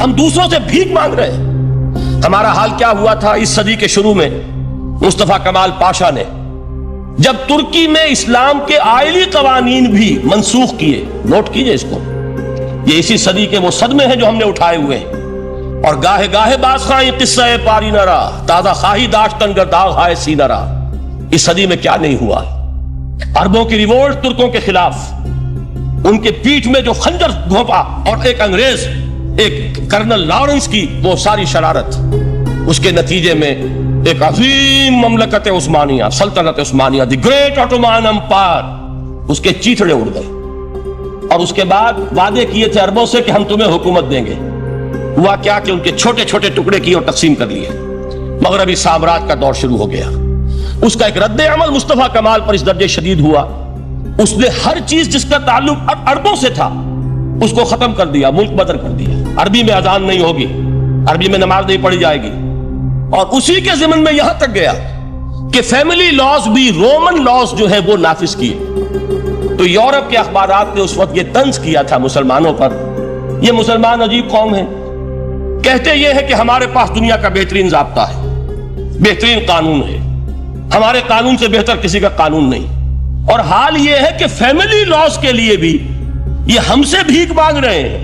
ہم دوسروں سے بھیک مانگ رہے ہیں۔ ہمارا حال کیا ہوا تھا اس صدی کے شروع میں؟ مصطفیٰ کمال پاشا نے جب ترکی میں اسلام کے آئلی قوانین بھی منسوخ کیے، نوٹ کیجئے اس کو، یہ اسی صدی کے وہ صدمے ہیں جو ہم نے اٹھائے ہوئے ہیں۔ اور گاہے گاہے باز خواہی قصہ پاری نہ رہا، تازہ خواہی داشتن گر داغ ہائے سی نہ رہا۔ اس صدی میں کیا نہیں ہوا؟ عربوں کی ریوولٹ ترکوں کے خلاف، ان کے پیٹھ میں جو خنجر گھونپا، اور ایک انگریز، ایک کرنل لارنس کی وہ ساری شرارت، اس کے نتیجے میں ایک عظیم مملکت عثمانیہ، سلطنت عثمانیہ، دی گریٹ آٹومان امپائر، اس کے چیتڑے اڑ گئے۔ اور اس کے بعد وعدے کیے تھے عربوں سے کہ ہم تمہیں حکومت دیں گے۔ ہوا کیا کہ ان کے چھوٹے چھوٹے ٹکڑے کیے اور تقسیم کر لیے۔ مغربی سامراج کا دور شروع ہو گیا۔ اس کا ایک رد عمل مصطفیٰ کمال پر اس درجے شدید ہوا، اس نے ہر چیز جس کا تعلق عربوں سے تھا اس کو ختم کر دیا، ملک بدر کر دیا۔ عربی میں اذان نہیں ہوگی، عربی میں نماز نہیں پڑھی جائے گی، اور اسی کے ضمن میں یہاں تک گیا کہ فیملی لاز بھی رومن لاز جو ہے وہ نافذ کیے۔ تو یورپ کے اخبارات نے اس وقت یہ طنز کیا تھا مسلمانوں پر، یہ مسلمان عجیب قوم ہے، کہتے یہ ہے کہ ہمارے پاس دنیا کا بہترین ضابطہ ہے، بہترین قانون ہے، ہمارے قانون سے بہتر کسی کا قانون نہیں۔ اور حال یہ ہے کہ فیملی لاز کے لیے بھی یہ ہم سے بھیک مانگ رہے ہیں،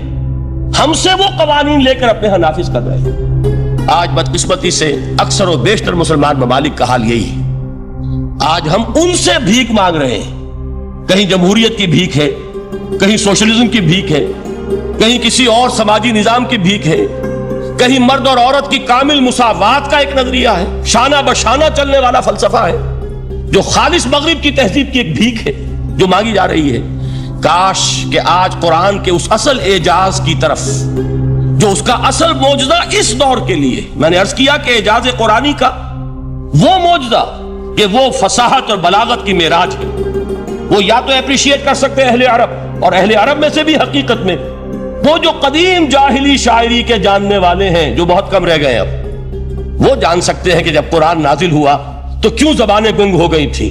ہم سے وہ قوانین لے کر اپنے ہاں نافذ کر رہے ہیں۔ آج بدقسمتی سے اکثر و بیشتر مسلمان ممالک کا حال یہی ہے۔ آج ہم ان سے بھیک مانگ رہے ہیں، کہیں جمہوریت کی بھیک ہے، کہیں سوشلزم کی بھیک ہے، کہیں کسی اور سماجی نظام کی بھیک ہے، کہیں مرد اور عورت کی کامل مساوات کا ایک نظریہ ہے، شانہ بشانہ چلنے والا فلسفہ ہے، جو خالص مغرب کی تہذیب کی ایک بھیک ہے جو مانگی جا رہی ہے۔ کاش کہ آج قرآن کے اس اصل اعجاز کی طرف، جو اس کا اصل معجزہ اس دور کے لیے، میں نے عرض کیا کہ اعجاز قرآنی کا وہ معجزہ کہ وہ فصاحت اور بلاغت کی معراج ہے، وہ یا تو اپریشیٹ کر سکتے ہیں اہل عرب، اور اہل عرب میں سے بھی حقیقت میں وہ جو قدیم جاہلی شاعری کے جاننے والے ہیں جو بہت کم رہ گئے، اب وہ جان سکتے ہیں کہ جب قرآن نازل ہوا تو کیوں زبانیں گنگ ہو گئی تھی،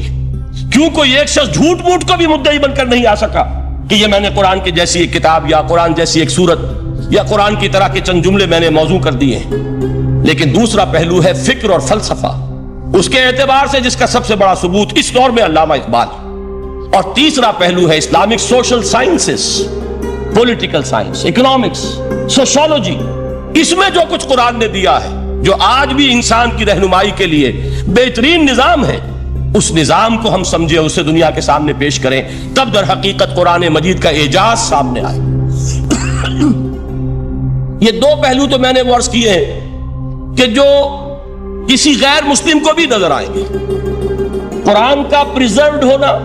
کیوں کوئی ایک شخص جھوٹ موٹ کو بھی مدعی بن کر نہیں آ سکا کہ یہ میں نے قرآن کی جیسی ایک کتاب یا قرآن جیسی ایک سورت یا قرآن کی طرح کے چند جملے میں نے موضوع کر دیے ہیں۔ لیکن دوسرا پہلو ہے فکر اور فلسفہ، اس کے اعتبار سے جس کا سب سے بڑا ثبوت اس دور میں علامہ اقبال، اور تیسرا پہلو ہے Islamic social sciences, political science, economics, sociology. اس میں جو کچھ قرآن نے دیا ہے، جو آج بھی انسان کی رہنمائی کے لیے بہترین نظام ہے، اس نظام کو ہم سمجھے، اسے دنیا کے سامنے پیش کریں، تب در حقیقت قرآن مجید کا اعجاز سامنے آئے۔ یہ دو پہلو تو میں نے وہ عرض کیے ہیں کہ جو کسی غیر مسلم کو بھی نظر آئیں گے۔ قرآن کا پریزروڈ ہونا،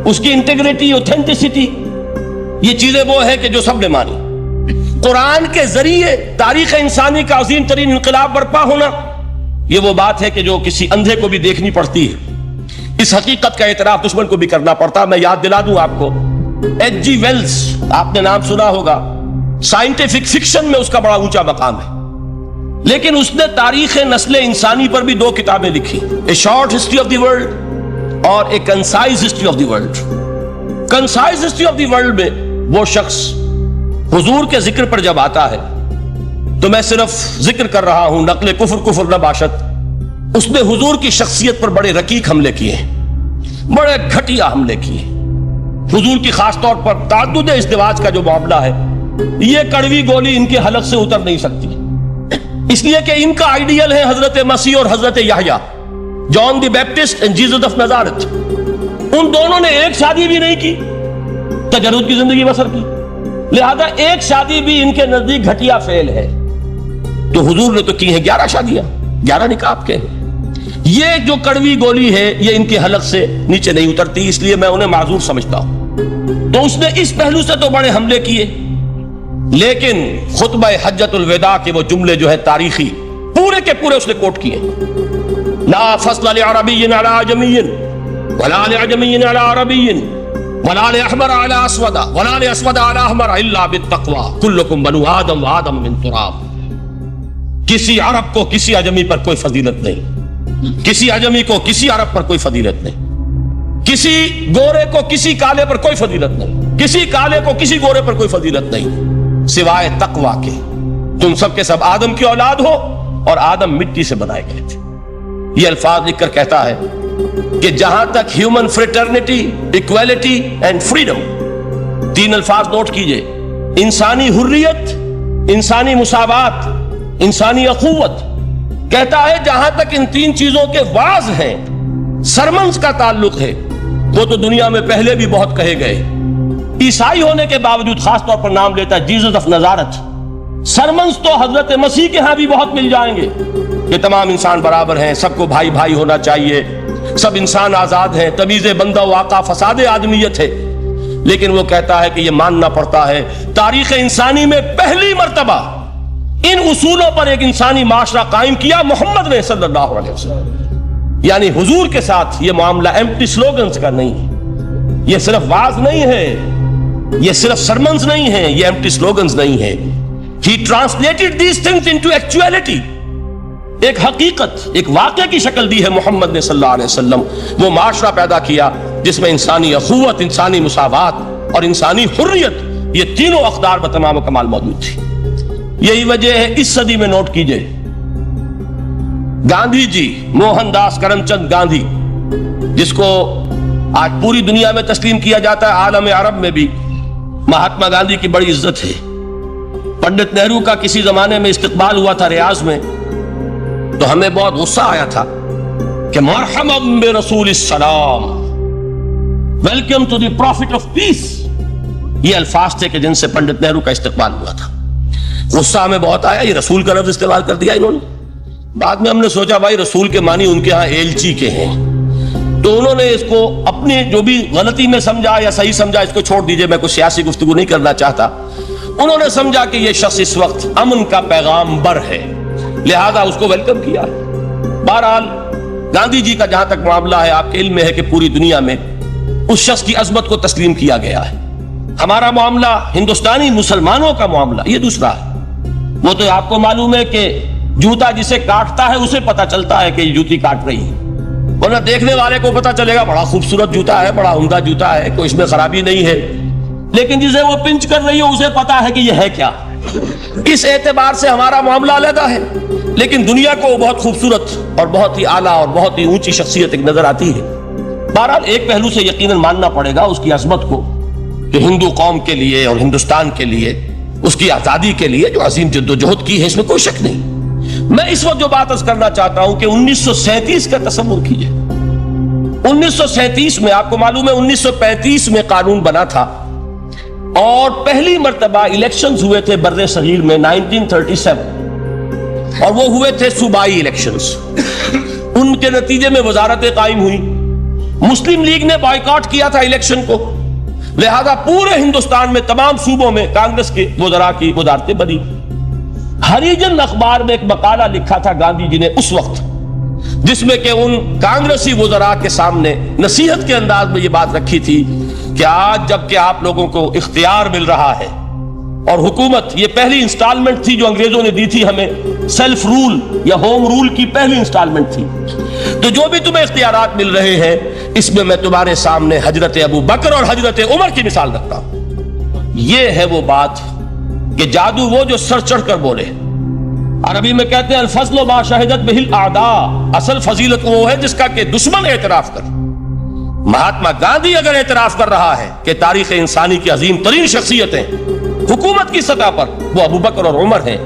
اس کی انٹیگریٹی، اوتھینٹسٹی، یہ چیزیں وہ ہیں کہ جو سب نے مانی۔ قرآن کے ذریعے تاریخ انسانی کا عظیم ترین انقلاب برپا ہونا، یہ وہ بات ہے کہ جو کسی اندھے کو بھی دیکھنی پڑتی ہے۔ اس حقیقت کا اعتراف دشمن کو بھی کرنا پڑتا۔ میں یاد دلا دوں آپ کو، ایچ جی ویلز، آپ نے نام سنا ہوگا، سائنٹیفک فکشن میں اس کا بڑا اونچا مقام ہے، لیکن اس نے تاریخ نسل انسانی پر بھی دو کتابیں لکھی، a short history of the world اور a concise history of the world. Concise history of the world میں وہ شخص حضور کے ذکر پر جب آتا ہے تو میں صرف ذکر کر رہا ہوں، نقل کفر نہ باشد، اس نے حضور کی شخصیت پر بڑے رقیق حملے کیے ہیں، بڑے گھٹیا حملے کیے۔ حضور کی خاص طور پر تعدد ازدواج کا جو معاملہ ہے، یہ کڑوی گولی ان کے حلق سے اتر نہیں سکتی، اس لیے کہ ان کا آئیڈیل ہے حضرت مسیح اور حضرت یحییٰ، جان دی بیپٹسٹ اینڈ جیسس آف نازارت۔ ان دونوں نے ایک شادی بھی نہیں کی، تجرد کی زندگی بسر کی، لہذا ایک شادی بھی ان کے نزدیک گھٹیا فعل ہے۔ تو حضور نے تو کی ہیں 11 شادیاں، 11 نکاح آپ کے۔ یہ جو کڑوی گولی ہے یہ ان کے حلق سے نیچے نہیں اترتی، اس لیے میں انہیں معذور سمجھتا ہوں۔ تو اس نے اس پہلو سے تو بڑے حملے کیے، لیکن خطبہ حجۃ الوداع کے وہ جملے جو ہے تاریخی، پورے کے پورے اس نے کوٹ کیے، لا فصل لعربی علی عجمی ولا لعجمی علی عربی ولا لأحمر على اسود ولا لأسود على احمر الا بالتقوى كلكم بنو آدم وآدم من تراب۔ کسی عرب کو کسی عجمی پر کوئی فضیلت نہیں، کسی عجمی کو کسی عرب پر کوئی فضیلت نہیں، کسی گورے کو کسی کالے پر کوئی فضیلت نہیں، کسی کالے کو کسی گورے پر کوئی فضیلت نہیں، سوائے تقوی کے۔ تم سب کے سب آدم کی اولاد ہو اور آدم مٹی سے بنائے گئے تھے. یہ الفاظ لکھ کر کہتا ہے کہ جہاں تک human fraternity, equality and freedom, 3 الفاظ نوٹ کیجئے، انسانی حریت، انسانی مساوات، انسانی اخوت، کہتا ہے جہاں تک ان 3 چیزوں کے واز ہیں، سرمنز کا تعلق ہے، وہ تو دنیا میں پہلے بھی بہت کہے گئے. عیسائی ہونے کے باوجود خاص طور پر نام لیتا ہے جیزس آف نزارت. سرمنز تو حضرت مسیح کے ہاں بھی بہت مل جائیں گے کہ تمام انسان برابر ہیں، سب کو بھائی بھائی ہونا چاہیے، سب انسان آزاد ہیں، تمیز بندہ و آقا فساد آدمیت ہے. لیکن وہ کہتا ہے کہ یہ ماننا پڑتا ہے تاریخ انسانی میں پہلی مرتبہ ان اصولوں پر ایک انسانی معاشرہ قائم کیا محمد نے صلی اللہ علیہ وسلم. یعنی حضور کے ساتھ یہ معاملہ ایمپٹی سلوگنز کا نہیں ہے، یہ صرف واز نہیں ہے، یہ صرف سرمنز نہیں ہے، یہ ایمپٹی سلوگنز نہیں ہے. He translated these things into actuality. ایک حقیقت، ایک واقعہ کی شکل دی ہے محمد نے صلی اللہ علیہ وسلم. وہ معاشرہ پیدا کیا جس میں انسانی اخوت، انسانی مساوات اور انسانی حریت، یہ تینوں اقدار بتمام و کمال موجود تھی. یہی وجہ ہے اس صدی میں نوٹ کیجئے گاندھی جی، موہن داس کرم چند گاندھی، جس کو آج پوری دنیا میں تسلیم کیا جاتا ہے، عالم عرب میں بھی مہاتما گاندھی کی بڑی عزت ہے. پنڈت نہرو کا کسی زمانے میں استقبال ہوا تھا ریاض میں، تو ہمیں بہت غصہ آیا تھا کہ مرحبا برسول السلام، welcome to the prophet of peace. یہ الفاظ تھے کہ جن سے پنڈت نہرو کا استقبال ہوا تھا. غصہ ہمیں بہت آیا، یہ رسول کا لفظ استعمال کر دیا انہوں نے. بعد میں ہم نے سوچا بھائی رسول کے معنی ان کے ہاں ایلچی کے ہیں، تو انہوں نے اس کو اپنی جو بھی غلطی میں سمجھا یا صحیح سمجھا اس کو چھوڑ دیجئے، میں کوئی سیاسی گفتگو نہیں کرنا چاہتا. انہوں نے سمجھا کہ یہ شخص اس وقت امن کا پیغام بر ہے، لہذا اس کو ویلکم کیا. بہرحال گاندھی جی کا جہاں تک معاملہ ہے، آپ کے علم میں ہے کہ پوری دنیا میں اس شخص کی عظمت کو تسلیم کیا گیا ہے. ہمارا معاملہ، ہندوستانی مسلمانوں کا معاملہ، یہ دوسرا ہے. وہ تو آپ کو معلوم ہے کہ جوتا جسے کاٹتا ہے اسے پتا چلتا ہے کہ یہ جوتی کاٹ رہی ہے، ورنہ دیکھنے والے کو پتا چلے گا بڑا خوبصورت جوتا ہے، بڑا عمدہ جوتا ہے، کوئی اس میں خرابی نہیں ہے. لیکن جسے وہ پنچ کر رہی ہے اسے پتا ہے کہ یہ ہے کیا. اس اعتبار سے ہمارا معاملہ علیحدہ ہے، لیکن دنیا کو وہ بہت خوبصورت اور بہت ہی اعلیٰ اور بہت ہی اونچی شخصیت ایک نظر آتی ہے. بہرحال ایک پہلو سے یقیناً ماننا پڑے گا اس کی عظمت کو، کہ ہندو قوم کے لیے اور ہندوستان کے لیے، اس کی آزادی کے لیے جو عظیم جدوجہد کی ہے، اس میں کوئی شک نہیں. میں اس وقت جو بات عرض کرنا چاہتا ہوں کہ 1937 کا تصور کیجئے. 1937 میں آپ کو معلوم ہے 1935 میں قانون بنا تھا اور پہلی مرتبہ الیکشنز ہوئے تھے بر صغیر میں 1937، اور وہ ہوئے تھے صوبائی الیکشنز. ان کے نتیجے میں وزارتیں قائم ہوئی. مسلم لیگ نے بائیکاٹ کیا تھا الیکشن کو، لہذا پورے ہندوستان میں تمام صوبوں میں کانگریس کے وزراء کی وزارتیں بنی. ہریجن اخبار میں ایک مقالہ لکھا تھا گاندھی جی نے اس وقت، جس میں کہ ان کانگریسی وزراء کے سامنے نصیحت کے انداز میں یہ بات رکھی تھی کہ آج جب کہ آپ لوگوں کو اختیار مل رہا ہے، اور حکومت، یہ پہلی انسٹالمنٹ تھی جو انگریزوں نے دی تھی ہمیں، سیلف رول یا ہوم رول کی پہلی انسٹالمنٹ تھی، تو جو بھی تمہیں اختیارات مل رہے ہیں اس میں میں تمہارے سامنے حضرت ابو بکر اور حضرت عمر کی مثال رکھتا ہوں. یہ ہے وہ بات کہ جادو وہ جو سر چڑھ کر بولے. عربی میں کہتے ہیں الفضل ما شہدت بہ الاعداء، اصل فضیلت وہ ہے جس کا کہ دشمن اعتراف کر. مہاتما گاندھی اگر اعتراف کر رہا ہے کہ تاریخ انسانی کی عظیم ترین شخصیتیں حکومت کی سطح پر وہ ابو بکر اور عمر ہیں،